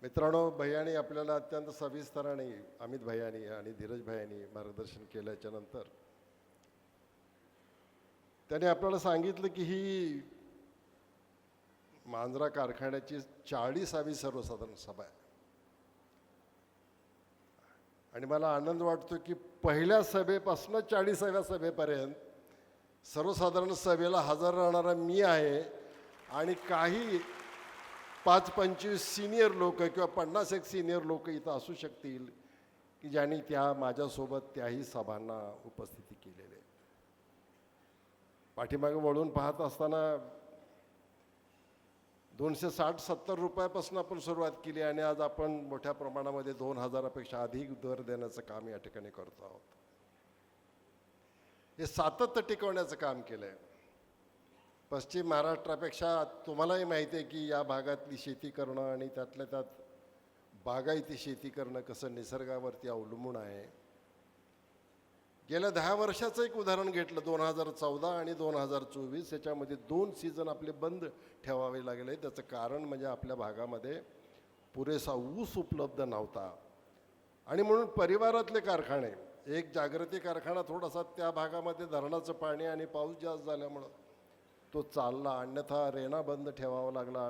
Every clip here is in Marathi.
मित्रांनो, भैयानी आपल्याला अत्यंत सविस्तराने अमित भैयानी आणि धीरज भैयानी मार्गदर्शन केल्याच्या नंतर त्याने आपल्याला सांगितलं की ही मांजरा कारखान्याची 40वी सर्वसाधारण सभा आहे आणि मला आनंद वाटतो की पहिल्या सभेपासून 40व्या सभेपर्यंत सर्वसाधारण सभेला हजर राहणारा मी आहे आणि काही 5-25 सिनियर लोक किंवा 50 सिनियर लोक इथं असू शकतील की ज्यांनी त्या माझ्यासोबत त्याही सभांना उपस्थिती केलेली आहे. पाठीमागे वळून पाहत असताना 260-70 रुपयापासून आपण सुरुवात केली आणि आज आपण मोठ्या प्रमाणामध्ये 2000पेक्षा अधिक दर देण्याचं काम या ठिकाणी करतो आहोत. हे सातत्य टिकवण्याचं काम केलं आहे. पश्चिम महाराष्ट्रापेक्षा तुम्हालाही माहिती आहे की या भागातली शेती करणं आणि त्यातल्या त्यात बागायती शेती करणं कसं निसर्गावरती अवलंबून आहे. गेल्या 10 वर्षाचं एक उदाहरण घेतलं, 2014 आणि 2024 याच्यामध्ये 2 सीझन आपले बंद ठेवावे लागले. त्याचं कारण म्हणजे आपल्या भागामध्ये पुरेसा ऊस उपलब्ध नव्हता आणि म्हणून परिवारातले कारखाने, एक जागृती कारखाना थोडासा त्या भागामध्ये धरणाचं पाणी आणि पाऊस जास्त झाल्यामुळं तो चालला, अन्यथा रेणा बंद ठेवावा लागला,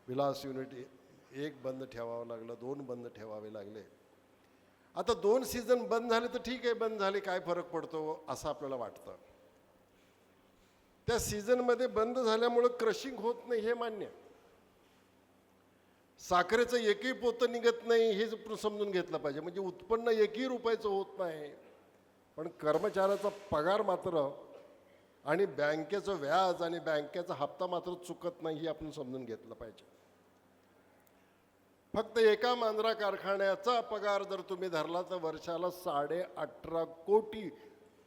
विलास युनिट 1 बंद ठेवावं लागलं, 2 बंद ठेवावे लागले. आता 2 सीझन बंद झाले तर ठीक आहे, बंद झाले काय फरक पडतो असं आपल्याला वाटतं. त्या सीझनमध्ये बंद झाल्यामुळं क्रशिंग होत नाही हे मान्य, साखरेचं एकही पोतं निघत नाही हे समजून घेतलं पाहिजे. म्हणजे उत्पन्न 1ही रुपयाचं होत नाही, पण कर्मचाऱ्याचा पगार मात्र आणि बँकेचं व्याज आणि बँकेचा हप्ता मात्र चुकत नाही हे आपण समजून घेतलं पाहिजे. फक्त एका मांजरा कारखान्याचा पगार जर तुम्ही धरला तर वर्षाला 18.5 कोटी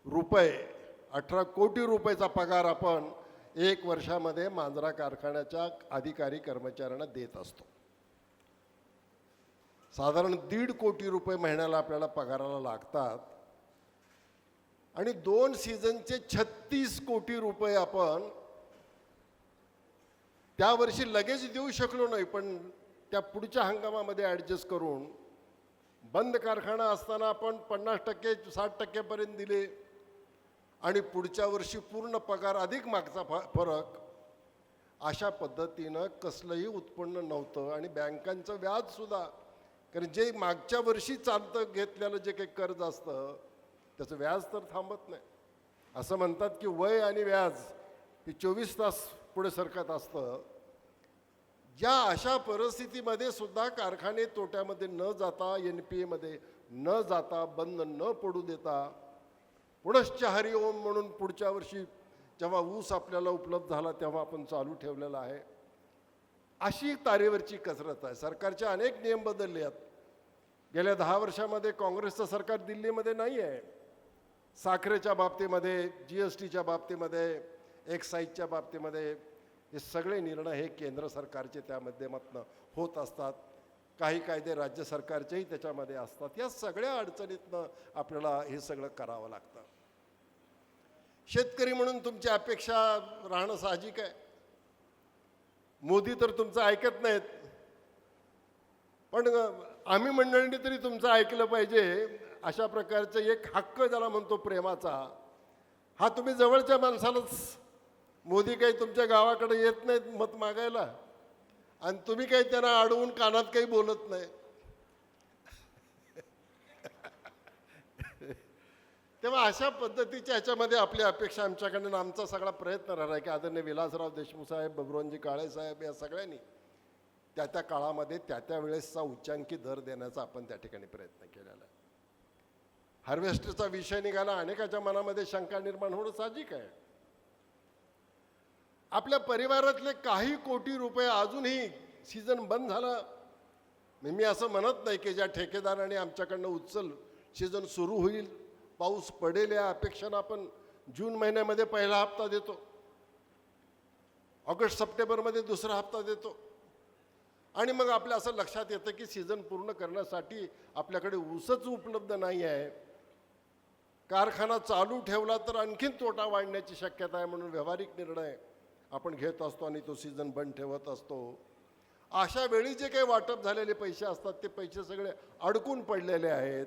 रुपये, 18 कोटी रुपयाचा पगार आपण 1 वर्षामध्ये मांजरा कारखान्याच्या अधिकारी कर्मचाऱ्यांना देत असतो. साधारण 1.5 कोटी रुपये महिन्याला आपल्याला पगाराला लागतात आणि 2 सीझनचे 36 कोटी रुपये आपण त्या वर्षी लगेच देऊ शकलो नाही, पण त्या पुढच्या हंगामामध्ये ॲडजस्ट करून बंद कारखाना असताना आपण 50% 60% दिले आणि पुढच्या वर्षी पूर्ण पगार अधिक मागचा फरक. अशा पद्धतीनं कसलंही उत्पन्न नव्हतं आणि बँकांचं व्याजसुद्धा, कारण जे मागच्या वर्षी चालतं घेतलेलं जे काही कर्ज असतं त्याचं व्याज तर थांबत नाही. असं म्हणतात की वय आणि व्याज हे 24 तास पुढे सरकत असतं. या अशा परिस्थितीमध्ये सुद्धा कारखाने तोट्यामध्ये न जाता, NPAमध्ये न जाता, बंद न पडू देता, पुनश्च हरिओम म्हणून पुढच्या वर्षी जेव्हा ऊस आपल्याला उपलब्ध झाला तेव्हा आपण चालू ठेवलेला आहे. अशी तारेवरची कसरत आहे. सरकारचे अनेक नियम बदलले आहेत. गेल्या 10 वर्षामध्ये काँग्रेसचं सरकार दिल्लीमध्ये नाही आहे. साखरेच्या बाबतीमध्ये, GSTच्या बाबतीमध्ये, एक्साईजच्या बाबतीमध्ये हे सगळे निर्णय हे केंद्र सरकारचे त्या माध्यमातून होत असतात. काही कायदे राज्य सरकारचेही त्याच्यामध्ये असतात. या सगळ्या अडचणीतनं आपल्याला हे सगळं करावं लागतं. शेतकरी म्हणून तुमची अपेक्षा राहणं साहजिक आहे. मोदी तर तुमचं ऐकत नाहीत, पण आम्ही मंडळींनी तरी तुमचं ऐकलं पाहिजे. अशा प्रकारचं एक हक्क ज्याला म्हणतो प्रेमाचा, हा तुम्ही जवळच्या माणसालाच. मोदी काही तुमच्या गावाकडे येत नाहीत मत मागायला आणि तुम्ही काही त्यांना अडवून कानात काही बोलत नाही. तेव्हा अशा पद्धतीच्या ह्याच्यामध्ये आपली अपेक्षा आमच्याकडून आमचा सगळा प्रयत्न राहिला आहे की आदरणीय विलासराव देशमुख साहेब, बबुरावजी काळे साहेब या सगळ्यांनी त्या त्या काळामध्ये त्या वेळेसचा उच्चांकी दर देण्याचा आपण त्या ठिकाणी प्रयत्न केलेला आहे. हार्वेस्टरचा विषय निघाला, अनेकाच्या मनामध्ये शंका निर्माण होणं साहजिक आहे. आपल्या परिवारातले काही कोटी रुपये अजूनही सीझन बंद झाला. मी असं म्हणत नाही की ज्या ठेकेदाराने आमच्याकडनं उचल सीझन सुरू होईल, पाऊस पडेल या अपेक्षेनं आपण जून महिन्यामध्ये पहिला हप्ता देतो, ऑगस्ट सप्टेंबरमध्ये दुसरा हप्ता देतो आणि मग आपल्या असं लक्षात येतं की सीझन पूर्ण करण्यासाठी आपल्याकडे ऊसच उपलब्ध नाही आहे. कारखाना चालू ठेवला तर आणखीन तोटा वाढण्याची शक्यता आहे, म्हणून व्यावहारिक निर्णय आपण घेत असतो आणि तो सीझन बंद ठेवत असतो. अशा वेळी जे काही वाटप झालेले पैसे असतात ते पैसे सगळे अडकून पडलेले आहेत.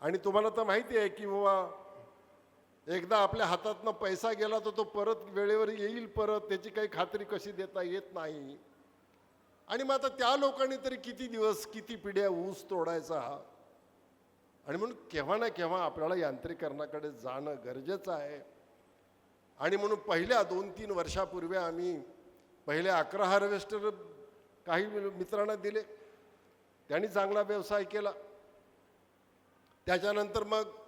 आणि तुम्हाला तर माहिती आहे की बाबा एकदा आपल्या हातातनं पैसा गेला तर तो परत वेळेवर येईल, परत त्याची काही खात्री कशी देता येत नाही. आणि मग आता त्या लोकांनी तरी किती दिवस किती पिढ्या ऊस तोडायचा. आणि म्हणून केव्हा ना केव्हा आपल्याला यांत्रिकरणाकडे जाणं गरजेचं आहे. आणि म्हणून पहिल्या 2-3 वर्षापूर्वी आम्ही पहिले 11 हार्वेस्टर काही मित्रांना दिले, त्यांनी चांगला व्यवसाय केला. त्याच्यानंतर मग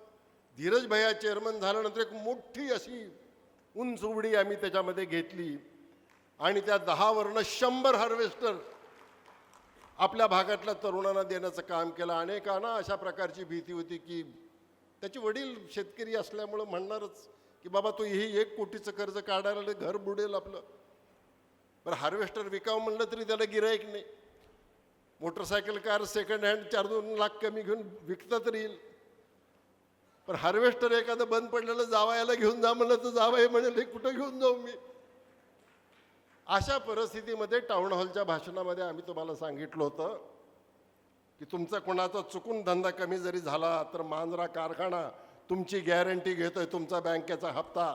धीरज भैया चेअरमन झाल्यानंतर एक मोठी अशी उंच उडी आम्ही त्याच्यामध्ये घेतली आणि त्या 10वरनं 100 हार्वेस्टर आपल्या भागातल्या तरुणांना देण्याचं काम केलं. अनेकांना अशा प्रकारची भीती होती की त्याचे वडील शेतकरी असल्यामुळं म्हणणारच की बाबा तू ही 1 कोटीचं कर्ज काढायला घर बुडेल आपलं. बरं हार्वेस्टर विकावं म्हणलं तरी त्याला गिराईक नाही. Motorcycle car second hand 4-2 lakh कमी घेऊन विकता तरी येईल. पण हार्वेस्टर एखादं बंद पडलेलं जावयाला घेऊन जा म्हणलं तर जावई म्हणेल हे कुठं घेऊन जाऊ मी. अशा परिस्थितीमध्ये टाउन हॉलच्या भाषणामध्ये आम्ही तुम्हाला सांगितलं होतं की तुमचा कोणाचा चुकून धंदा कमी जरी झाला तर मांजरा कारखाना तुमची गॅरंटी घेतोय, तुमचा बँकेचा हप्ता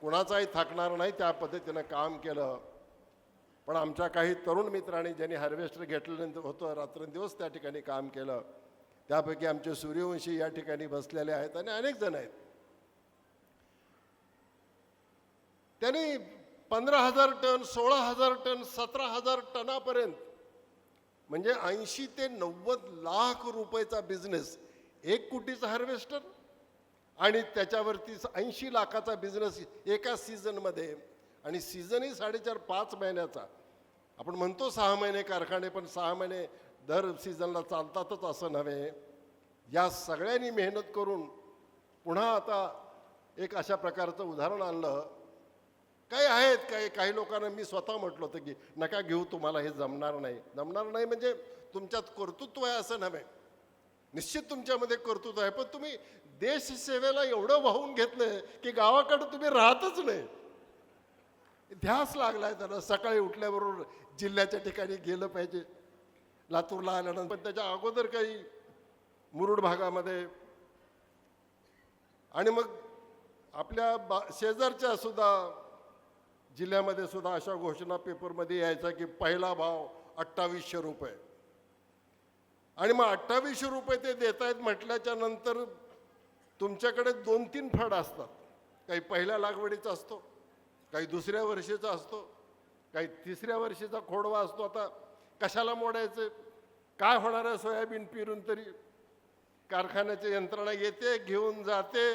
कोणाचाही थकणार नाही. त्या पद्धतीनं काम केलं. पण आमच्या काही तरुण मित्रांनी ज्यांनी हार्वेस्टर घेतलं होतं रात्रंदिवस त्या ठिकाणी काम केलं. त्यापैकी आमचे सूर्यवंशी या ठिकाणी बसलेले आहेत आणि अनेक जण आहेत. त्यांनी 15,000 टन, 16,000 टन, 17,000 टनापर्यंत म्हणजे 80 ते 90 लाख रुपयाचा बिझनेस. 1 कोटीचा हार्वेस्टर आणि त्याच्यावरती 80 लाखाचा बिझनेस एका सीझनमध्ये. आणि सीझनही 4.5-5 महिन्याचा. आपण म्हणतो 6 महिने कारखाने, पण 6 महिने दर सीझनला चालतातच असं नव्हे. या सगळ्यांनी मेहनत करून पुन्हा आता एक अशा प्रकारचं उदाहरण आणलं. काही आहेत काही लोकांना मी स्वतः म्हटलं होतं की नका घेऊ, तुम्हाला हे जमणार नाही. जमणार नाही म्हणजे तुमच्यात कर्तृत्व आहे असं नव्हे. निश्चित तुमच्यामध्ये कर्तृत्व आहे, पण तुम्ही देशसेवेला एवढं वाहून घेतलंय की गावाकडे तुम्ही राहतच नाही. ध्यास लागलाय त्याला. सकाळी उठल्याबरोबर जिल्ह्याच्या ठिकाणी गेलं पाहिजे. लातूरला आल्यानंतर पण त्याच्या अगोदर काही मुरुड भागामध्ये आणि मग आपल्या शेजारच्या सुद्धा जिल्ह्यामध्ये सुद्धा अशा घोषणा पेपरमध्ये यायचा की पहिला भाव 2800 रुपये. आणि मग 2800 रुपये ते देत आहेत म्हटल्याच्या नंतर तुमच्याकडे 2-3 फड असतात. काही पहिल्या लागवडीचा असतो, काही दुसऱ्या वर्षीचा असतो, काही तिसऱ्या वर्षीचा खोडवा असतो. आता कशाला मोडायचं, काय होणार आहे सोयाबीन पिरून तरी. कारखान्याची यंत्रणा येते घेऊन जाते.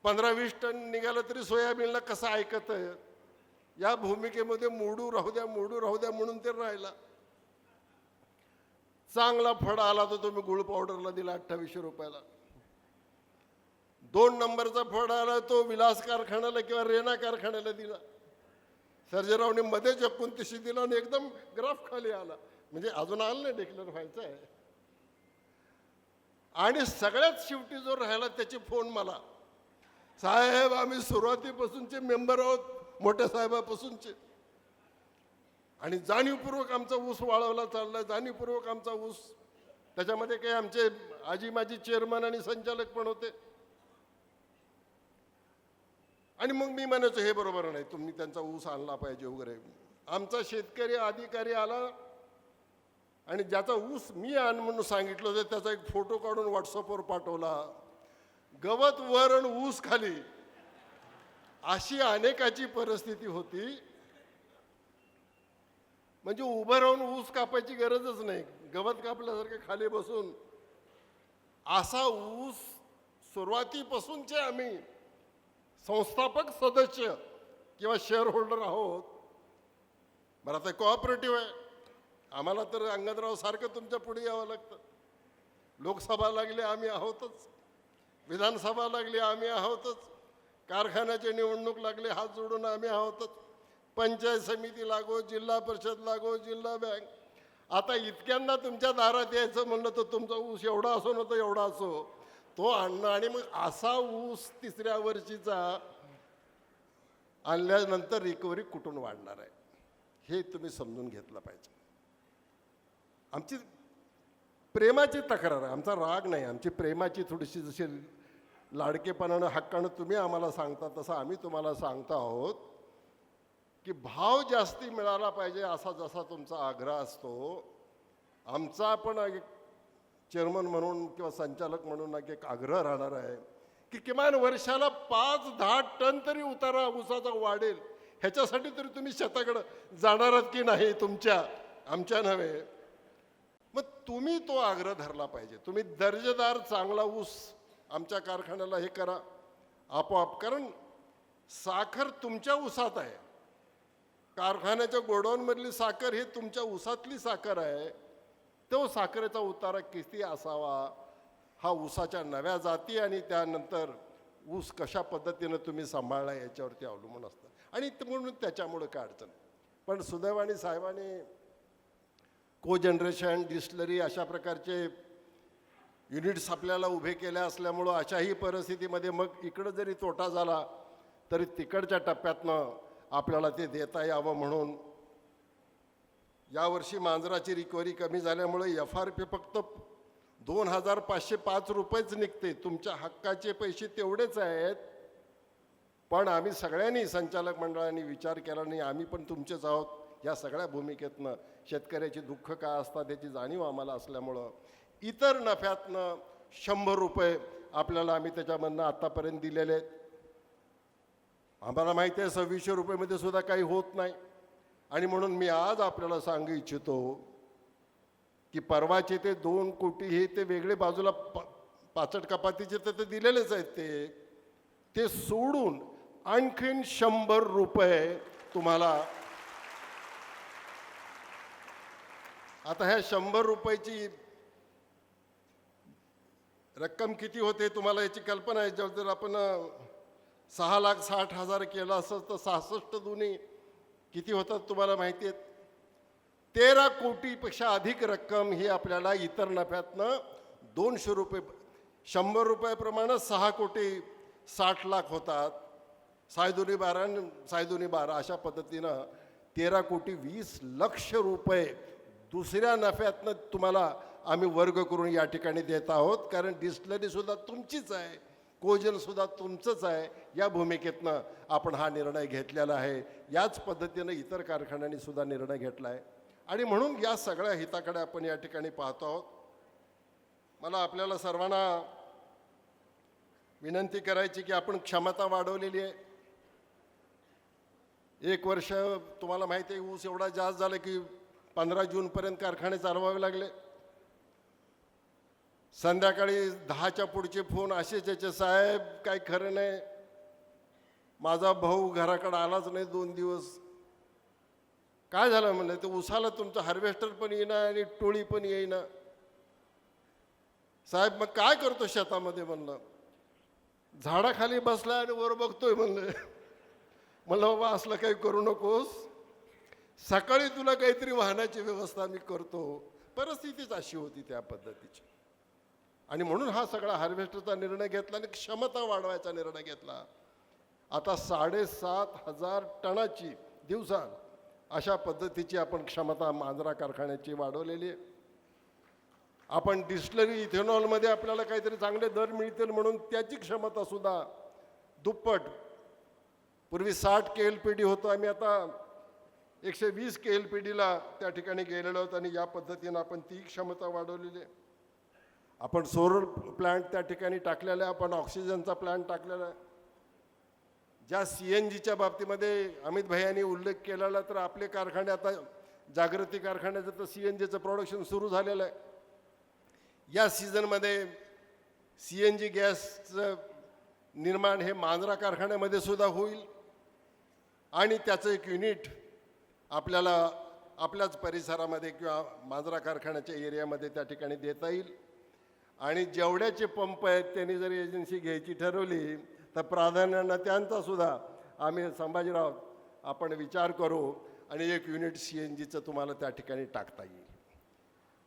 15-20 टन निघालं तरी सोयाबीनला कसं ऐकत आहे. या भूमिकेमध्ये मोडू राहू द्या म्हणून ते राहिला. चांगला फड आला तर तुम्ही गुळ पावडरला दिला 2800 रुपयाला. 2 नंबरचा फड आला तो विलास कारखान्याला किंवा रेना कारखान्याला दिला. सर्जेरावने मध्ये 29 दिला आणि एकदम ग्राफ खाली आला. म्हणजे अजून आलं नाही, डिक्लेअर व्हायचं आहे. आणि सगळ्यात शेवटी जो राहिला त्याचे फोन मला, साहेब आम्ही सुरुवातीपासूनचे मेंबर आहोत, मोठ्या साहेबापासूनचे, आणि जाणीवपूर्वक आमचा ऊस वाळवला चाललाय, जाणीवपूर्वक आमचा ऊस. त्याच्यामध्ये काही आमचे आजी माजी चेअरमन आणि संचालक पण होते. आणि मग मी म्हणायचो हे बरोबर नाही, तुम्ही त्यांचा ऊस आणला पाहिजे वगैरे. आमचा शेतकरी अधिकारी आला आणि ज्याचा ऊस मी आण म्हणून सांगितलं होतं त्याचा एक फोटो काढून व्हॉट्सअपवर पाठवला. गवत वर आणि ऊस खाली, अशी अनेकाची परिस्थिती होती. म्हणजे उभं राहून ऊस कापायची गरजच नाही, गवत कापल्यासारखे खाली बसून. असा ऊस सुरुवातीपासूनचे आम्ही संस्थापक सदस्य किंवा शेअर होल्डर आहोत. बरं आता कोऑपरेटिव्ह आहे, आम्हाला तर अंगदराव सारखं तुमच्या पुढे यावं लागतं. लोकसभा लागली आम्ही आहोतच, विधानसभा लागली आम्ही आहोतच, कारखान्याची निवडणूक लागली हात जोडून आम्ही आहोतच, पंचायत समिती लागो, जिल्हा परिषद लागो, जिल्हा बँक. आता इतक्यांना तुमच्या दारात यायचं म्हणलं तर तुमचा ऊस एवढा असो नव्हतं एवढा असो तो आणणं. आणि मग असा ऊस 3ऱ्या वर्षीचा आणल्यानंतर रिकव्हरी कुठून वाढणार आहे. हे तुम्ही समजून घेतलं पाहिजे. आमची प्रेमाची तक्रार आहे, आमचा राग नाही, आमची प्रेमाची थोडीशी जशी लाडकेपणानं हक्कानं तुम्ही आम्हाला सांगता तसं आम्ही तुम्हाला सांगतो आहोत की भाव जास्ती मिळाला पाहिजे असा जसा तुमचा आग्रह असतो. आमचा पण एक चेअरमन म्हणून किंवा संचालक म्हणून एक आग्रह राहणार आहे की किमान वर्षाला 5-10 टन तरी उतारा ऊसाचा वाढेल. ह्याच्यासाठी तरी तुम्ही शेताकडं जाणारात की नाही तुमच्या, आमच्या नव्हे. मग तुम्ही तो आग्रह धरला पाहिजे. तुम्ही दर्जेदार चांगला ऊस आमच्या कारखान्याला हे करा आपोआप, कारण साखर तुमच्या ऊसात आहे. कारखान्याच्या गोडाऊनमधली साखर ही तुमच्या ऊसातली साखर आहे. तो साखरेचा उतारा किती असावा हा ऊसाच्या नव्या जाती आणि त्यानंतर ऊस कशा पद्धतीनं तुम्ही सांभाळला याच्यावरती अवलंबून असतं. आणि म्हणून त्याच्यामुळं काय अडचण. पण सुदैवाने साहेबांनी को जनरेशन डिस्टलरी अशा प्रकारचे युनिट्स आपल्याला उभे केले असल्यामुळं अशाही परिस्थितीमध्ये मग इकडं जरी तोटा झाला तरी तिकडच्या टप्प्यातनं आपल्याला ते देता यावं म्हणून यावर्षी मांजराची रिकव्हरी कमी झाल्यामुळे FRP फक्त 2,505 रुपयेच निघते. तुमच्या हक्काचे पैसे तेवढेच आहेत. पण आम्ही सगळ्यांनी संचालक मंडळाने विचार केला नाही, आम्ही पण तुमचेच आहोत या सगळ्या भूमिकेतनं. शेतकऱ्याची दुःख काय असतात याची जाणीव आम्हाला असल्यामुळं इतर नफ्यातनं 100 रुपये आपल्याला आम्ही त्याच्यामधनं आत्तापर्यंत दिलेले आहेत. आम्हाला माहिती आहे 2600 रुपयेमध्ये सुद्धा काही होत नाही. आणि म्हणून मी आज आपल्याला सांगू इच्छितो की परवाचे ते 2 कोटी हे ते वेगळे बाजूला पाचट कपातीचे तर ते दिलेलेच आहेत. ते सोडून आणखीन 100 रुपये तुम्हाला. आता ह्या 100 रुपयाची रक्कम किती होते तुम्हाला याची कल्पना आहे. जर आपण 6,60,000 केलं असं तर 66 दुनी किती होतात तुम्हाला माहिती आहेत. 13 कोटीपेक्षा अधिक रक्कम ही आपल्याला इतर नफ्यातनं 200 रुपये 100 रुपयाप्रमाणे 6 कोटी 60 लाख होतात. 6 दुनी 12 आणि 6 दुनी 12 अशा पद्धतीनं 13 कोटी 20 लक्ष रुपये दुसऱ्या नफ्यातनं तुम्हाला आम्ही वर्ग करून या ठिकाणी देत आहोत. कारण डिस्टलरीसुद्धा तुमचीच आहे, कोजनसुद्धा तुमचंच आहे. या भूमिकेतनं आपण हा निर्णय घेतलेला आहे. याच पद्धतीनं इतर कारखान्यांनी सुद्धा निर्णय घेतला आहे. आणि म्हणून या सगळ्या हिताकडे आपण या ठिकाणी पाहतो आहोत. मला आपल्याला सर्वांना विनंती करायची की आपण क्षमता वाढवलेली आहे. 1 वर्ष तुम्हाला माहिती आहे ऊस एवढा जास्त झाला की 15 जूनपर्यंत कारखाने चालवावे लागले. संध्याकाळी 10च्या पुढचे फोन असेच याचे, साहेब काय खरं नाही, माझा भाऊ घराकडे आलाच नाही 2 दिवस. काय झालं म्हणलं, ते उसाला तुमचं हार्वेस्टर पण येईना आणि टोळी पण येईना. साहेब मग काय करतो शेतामध्ये म्हणलं. झाडाखाली बसला आणि वर बघतोय म्हणलं. म्हणलं बाबा असलं काही करू नकोस, सकाळी तुला काहीतरी वाहनाची व्यवस्था मी करतो. परिस्थितीच अशी होती त्या पद्धतीची. आणि म्हणून हा सगळा हार्वेस्टरचा निर्णय घेतला आणि क्षमता वाढवायचा निर्णय घेतला. आता 7,500 टनाची दिवसात अशा पद्धतीची आपण क्षमता मांजरा कारखान्याची वाढवलेली आहे. आपण डिस्टलरी इथेनॉलमध्ये आपल्याला काहीतरी चांगले दर मिळतील म्हणून त्याची क्षमता सुद्धा दुप्पट. पूर्वी 60 KLPD होतं, आम्ही आता 120 KLPDला त्या ठिकाणी गेलेलो आहोत. आणि या पद्धतीनं आपण ती क्षमता वाढवलेली आहे. आपण सोलर प्लांट त्या ठिकाणी टाकलेला आहे, आपण ऑक्सिजनचा प्लांट टाकलेला आहे. ज्या CNGच्या बाबतीमध्ये अमित भैयांनी उल्लेख केलेला, तर आपले कारखाने आता जागृती कारखान्याचं तर CNGचं प्रोडक्शन सुरू झालेलं आहे. या सीझनमध्ये CNG गॅसचं निर्माण हे मांजरा कारखान्यामध्ये सुद्धा होईल. आणि त्याचं एक युनिट आपल्याला आपल्याच परिसरामध्ये किंवा मांजरा कारखान्याच्या एरियामध्ये त्या ठिकाणी देता येईल. आणि जेवढ्याचे पंप आहेत त्यांनी जर एजन्सी घ्यायची ठरवली तर प्राधान्यानं त्यांचा सुद्धा आम्ही संभाजीराव आपण विचार करू आणि एक युनिट CNGचं तुम्हाला त्या ठिकाणी टाकता येईल.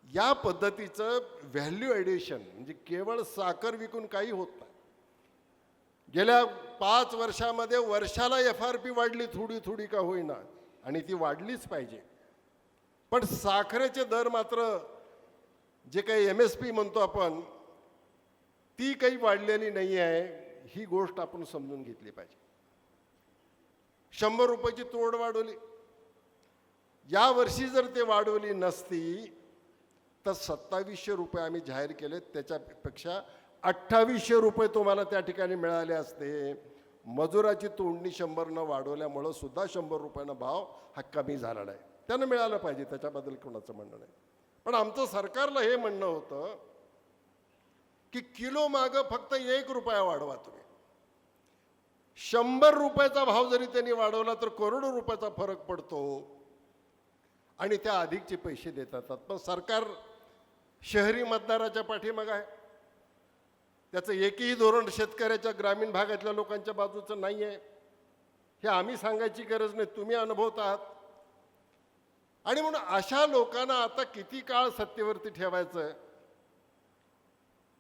या पद्धतीचं व्हॅल्यू ॲडिशन म्हणजे केवळ साखर विकून काही होत नाही. गेल्या 5 वर्षामध्ये वर्षाला FRP वाढली थोडी थोडी का होईना. आणि ती वाढलीच पाहिजे. पण साखरेचे दर मात्र जे काही MSP म्हणतो आपण, ती काही वाढलेली नाही आहे, ही गोष्ट आपण समजून घेतली पाहिजे. 100 रुपयाची तोड वाढवली, या वर्षी जर ते वाढवली नसती तर 2700 रुपये आम्ही जाहीर केले, त्याच्यापेक्षा 2800 रुपये तुम्हाला त्या ठिकाणी मिळाले असते. मजुराची तोडणी 100 न वाढवल्यामुळं सुद्धा 100 रुपयानं भाव हा कमी झालेला आहे. त्यानं मिळालं पाहिजे, त्याच्याबद्दल कोणाचं म्हणणं नाही. पण आमचं सरकारला हे म्हणणं होतं की किलो मागं फक्त 1 रुपया वाढवा तुम्ही. 100 रुपयाचा भाव जरी त्यांनी वाढवला तर करोडो रुपयाचा फरक पडतो आणि त्या अधिकचे पैसे देतात. पण सरकार शहरी मतदाराच्या पाठीमागे आहे. त्याचं एकही धोरण शेतकऱ्याच्या, ग्रामीण भागातल्या लोकांच्या बाजूचं नाही आहे. हे आम्ही सांगायची गरज नाही, तुम्ही अनुभवत आहात. आणि म्हणून अशा लोकांना आता किती काळ सत्तेवरती ठेवायचं.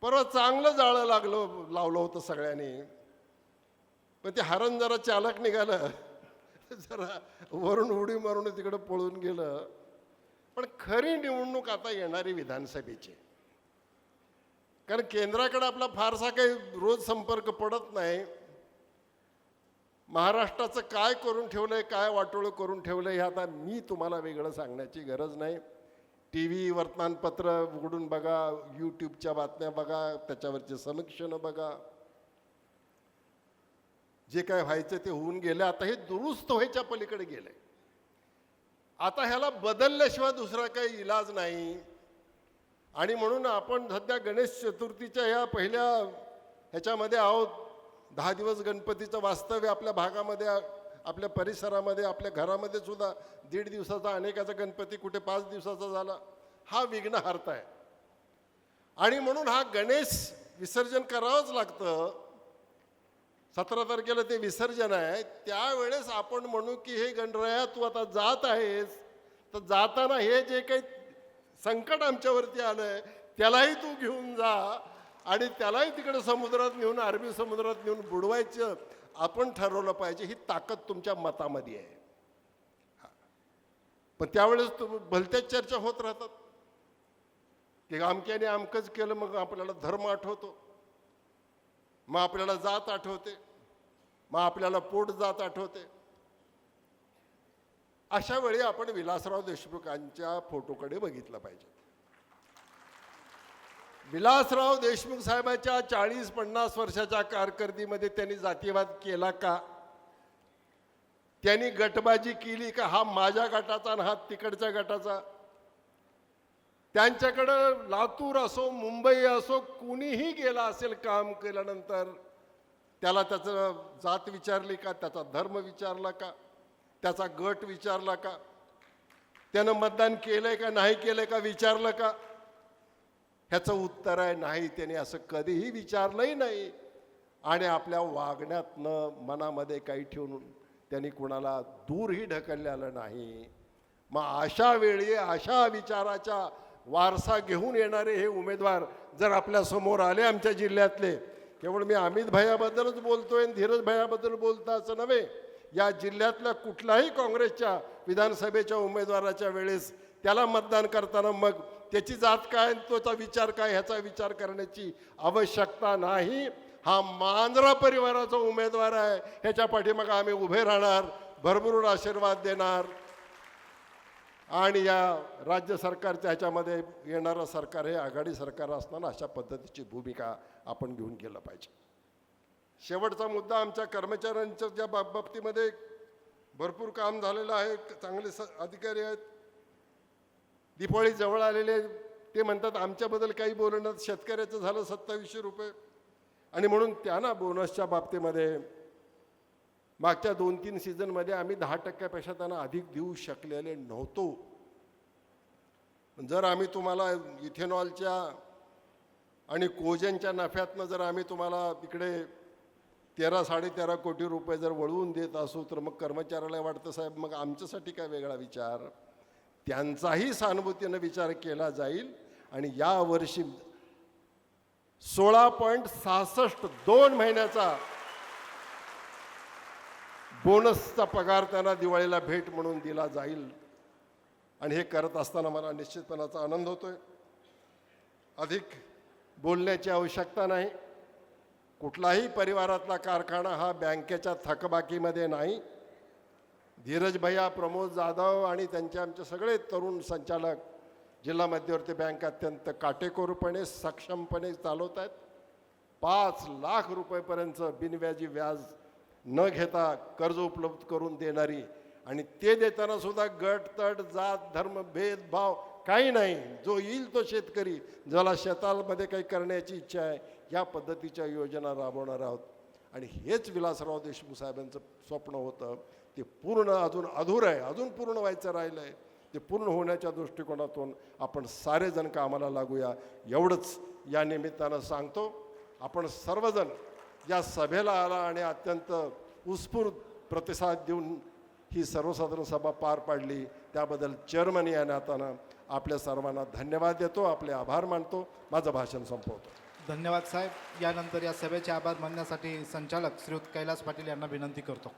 परवा चांगलं जाळं लावलं होतं सगळ्यांनी, पण ते हरण जरा चालक निघालं, जरा वरून उडी मारून तिकडं पळून गेलं. पण खरी निवडणूक आता येणारी विधानसभेची, कारण केंद्राकडे आपला फारसा काही रोज संपर्क पडत नाही. महाराष्ट्राचं काय करून ठेवलंय, काय वाटोळं करून ठेवलंय, हे आता मी तुम्हाला वेगळं सांगण्याची गरज नाही. TV, वर्तमानपत्र उघडून बघा, YouTubeच्या बातम्या बघा, त्याच्यावरचे समीक्षणं बघा. जे काय व्हायचं ते होऊन गेलं. आता हे दुरुस्त व्हायच्या पलीकडे गेलंय. आता ह्याला बदलल्याशिवाय दुसरा काही इलाज नाही. आणि म्हणून आपण सध्या गणेश चतुर्थीच्या ह्या पहिल्या ह्याच्यामध्ये आहोत. 10 दिवस गणपतीचं वास्तव्य आपल्या भागामध्ये, आपल्या परिसरामध्ये, आपल्या घरामध्ये सुद्धा 1.5 दिवसाचा, अनेकाचा गणपती कुठे 5 दिवसाचा झाला. हा विघ्नहर्ता आहे आणि म्हणून हा गणेश विसर्जन करावंच लागतं. 17 तारखेला ते विसर्जन आहे. त्यावेळेस आपण म्हणू की हे गणराया तू आता जात आहेस, तर जाताना हे जे काही संकट आमच्यावरती आलंय त्यालाही तू घेऊन जा आणि त्यालाही तिकडे समुद्रात नेऊन, अरबी समुद्रात नेऊन बुडवायचं आपण ठरवलं पाहिजे. ही ताकद तुमच्या मतामध्ये आहे. पण त्यावेळेस भलत्याच चर्चा होत राहतात की अमक्याने अमकंच केलं, मग आपल्याला धर्म आठवतो, मग आपल्याला जात आठवते, मग आपल्याला पोट जात आठवते. अशा वेळी आपण विलासराव देशमुखांच्या फोटोकडे बघितलं पाहिजे. विलासराव देशमुख साहेबांच्या 40-50 वर्षाच्या कारकिर्दीमध्ये त्यांनी जातीवाद केला का? त्यांनी गटबाजी केली का? हा माझ्या गटाचा आणि हा तिकडच्या गटाचा. त्यांच्याकडं लातूर असो, मुंबई असो, कुणीही गेला असेल काम केल्यानंतर, त्याला त्याचं जात विचारली का? त्याचा धर्म विचारला का? त्याचा गट विचारला का? त्यानं मतदान केलंय का नाही केलंय का विचारलं का? ह्याचं उत्तर आहे नाही. त्याने असं कधीही विचारलंही नाही आणि आपल्या वागण्यातनं मनामध्ये काही ठेवून त्यांनी कुणाला दूरही ढकललेलं नाही. मग अशा वेळी अशा विचाराचा वारसा घेऊन येणारे हे उमेदवार जर आपल्या समोर आले आमच्या जिल्ह्यातले, केवळ मी अमित भैयाबद्दलच बोलतोय, धीरज भैयाबद्दल बोलता असं नव्हे, या जिल्ह्यातल्या कुठल्याही काँग्रेसच्या विधानसभेच्या उमेदवाराच्या वेळेस त्याला मतदान करताना मग त्याची जात काय, त्याचा विचार काय, ह्याचा विचार करण्याची आवश्यकता नाही. हा मांजरा परिवाराचा उमेदवार आहे, ह्याच्या पाठीमागे आम्ही उभे राहणार, भरभरून आशीर्वाद देणार आणि या राज्य सरकारच्या ह्याच्यामध्ये येणारं सरकार हे आघाडी सरकार असताना अशा पद्धतीची भूमिका आपण घेऊन गेलं पाहिजे. शेवटचा मुद्दा, आमच्या कर्मचाऱ्यांच्या ज्या बाबतीमध्ये भरपूर काम झालेलं आहे, चांगले अधिकारी आहेत. दिवाळी जवळ आलेले, ते म्हणतात आमच्याबद्दल काही बोलणार, शेतकऱ्याचं झालं 2700 रुपये आणि म्हणून त्यांना बोनसच्या बाबतीमध्ये मागच्या 2-3 सीझनमध्ये आम्ही 10% त्यांना अधिक देऊ शकलेले नव्हतो. जर आम्ही तुम्हाला इथेनॉलच्या आणि कोजनच्या नफ्यातनं जर आम्ही तुम्हाला इकडे 13-13.5 कोटी रुपये जर वळवून देत असू, तर मग कर्मचाऱ्याला वाटतं साहेब मग आमच्यासाठी काय वेगळा विचार. त्यांचाही सहानुभूतीनं विचार केला जाईल आणि यावर्षी 16.66 2 महिन्याचा बोनसचा पगार त्यांना दिवाळीला भेट म्हणून दिला जाईल. आणि हे करत असताना मला निश्चितपणाचा आनंद होतोय. अधिक बोलण्याची आवश्यकता नाही. कुठलाही परिवारातला कारखाना हा बँकेच्या थकबाकीमध्ये नाही. धीरज भैया, प्रमोद जाधव आणि त्यांचे आमचे सगळे तरुण संचालक जिल्हा मध्यवर्ती बँक अत्यंत काटेकोरपणे सक्षमपणे चालवत आहेत. 5 लाख रुपयेपर्यंत बिनव्याजी व्याज न घेता कर्ज उपलब्ध करून देणारी, आणि ते देताना सुद्धा गट तट जात धर्म भेदभाव काही नाही. जो येईल तो शेतकरी, ज्याला शेतामध्ये काही करण्याची इच्छा आहे, या पद्धतीच्या योजना राबवणार आहोत. आणि हेच विलासराव देशमुख साहेबांचं स्वप्न होतं. ते पूर्ण अजून अधूर आहे, अजून पूर्ण व्हायचं राहिलं आहे. ते पूर्ण होण्याच्या दृष्टिकोनातून आपण सारेजण कामाला लागूया, एवढंच या निमित्तानं सांगतो. आपण सर्वजण या सभेला आला आणि अत्यंत उत्स्फूर्त प्रतिसाद देऊन ही सर्वसाधारण सभा पार पाडली, त्याबद्दल चेअरमन या नात्यानं आपल्या सर्वांना धन्यवाद देतो, आपले आभार मानतो. माझं भाषण संपवतो. धन्यवाद साहेब. यानंतर या सभेचे आभार मानण्यासाठी संचालक श्रीयुत कैलास पाटील यांना विनंती करतो.